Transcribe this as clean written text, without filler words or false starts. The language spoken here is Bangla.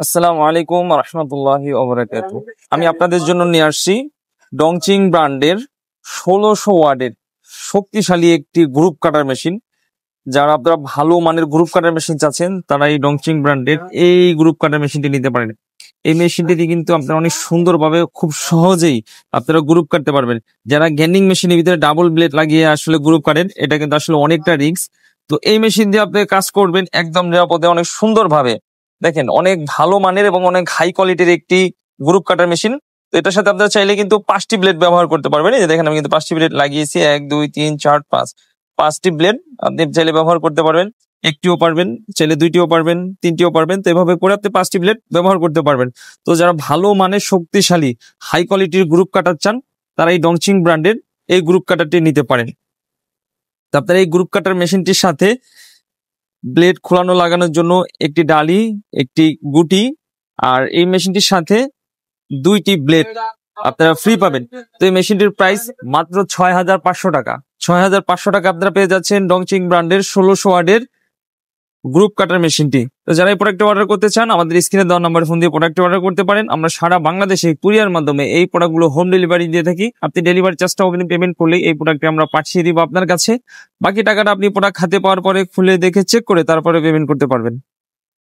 আসসালামু আলাইকুম রহমতুল্লাহি ওয়া বারাকাতুহু। আমি আপনাদের জন্য নিয়ে আসছি ডংচিং ব্র্যান্ডের 1600 ওয়াটের শক্তিশালী একটি গ্রুপ কাটার মেশিন। যারা আপনারা ভালো মানের গ্রুপ কাটার মেশিন চাচ্ছেন তারা এই ডংচিং ব্র্যান্ডের এই গ্রুপ কাটার মেশিনটি নিতে পারেন। এই মেশিনটি দিয়ে কিন্তু আপনারা অনেক সুন্দরভাবে খুব সহজেই আপনারা গ্রুপ কাটতে পারবেন। যারা গ্যান্ডিং মেশিনের ভিতরে ডাবল ব্লেড লাগিয়ে আসলে গ্রুপ কাটেন, এটা কিন্তু আসলে অনেকটা রিস্ক। তো এই মেশিন দিয়ে আপনি কাজ করবেন একদম নিরাপদে, অনেক সুন্দরভাবে। দেখেন, অনেক ভালো মানের এবং অনেক হাই কোয়ালিটির একটি গ্রুপ কাটার মেশিন। তো এটার সাথে আপনারা চাইলে কিন্তু 5টি ব্লেড ব্যবহার করতে পারবেন। এই যে দেখেন, আমি কিন্তু 5টি ব্লেড লাগিয়েছি, 1 2 3 4 5, 5টি ব্লেড আপনি চাইলে ব্যবহার করতে পারবেন। একটিও পারবেন, চাইলে 2টিও পারবেন, 3টিও পারবেন। তো এভাবে করে আপনি 5টি ব্লেড ব্যবহার করতে পারবেন। তো যারা ভালো মানের শক্তিশালী হাই কোয়ালিটির গ্রুপ কাটার চান তারা এই ডংচিং ব্র্যান্ডের এই গ্রুপ কাটারটি নিতে পারেন। তো আপনার এই গ্রুপ কাটার মেশিনটির সাথে ব্লেড খোলানো লাগানোর জন্য একটি ডালি, একটি গুটি, আর এই মেশিনটির সাথে 2টি ব্লেড আপনারা ফ্রি পাবেন। তো এই মেশিনটির প্রাইস মাত্র 6500 টাকা। 6500 টাকা আপনারা পেয়ে যাচ্ছেন ডংচিং ব্র্যান্ডের 1600 ওয়াটের গ্রুপ কাটার মেশিনটি। তো যারা এই প্রোডাক্টটি অর্ডার করতে চান আমাদের স্ক্রিনে দেওয়া নাম্বারে ফোন দিয়ে প্রোডাক্টটি অর্ডার করতে পারেন। আমরা সারা বাংলাদেশে কুরিয়ার মাধ্যমে এই প্রোডাক্টগুলো হোম ডেলিভারি দিয়ে থাকি। আপনি ডেলিভারি চার্জটা অগ্রিম পেমেন্ট করলেই এই প্রোডাক্টটি আমরা পাঠিয়ে দিব আপনার কাছে। বাকি টাকাটা আপনি প্রোডাক্ট হাতে পাওয়ার পরে খুলে দেখে চেক করে তারপরে পেমেন্ট করতে পারবেন।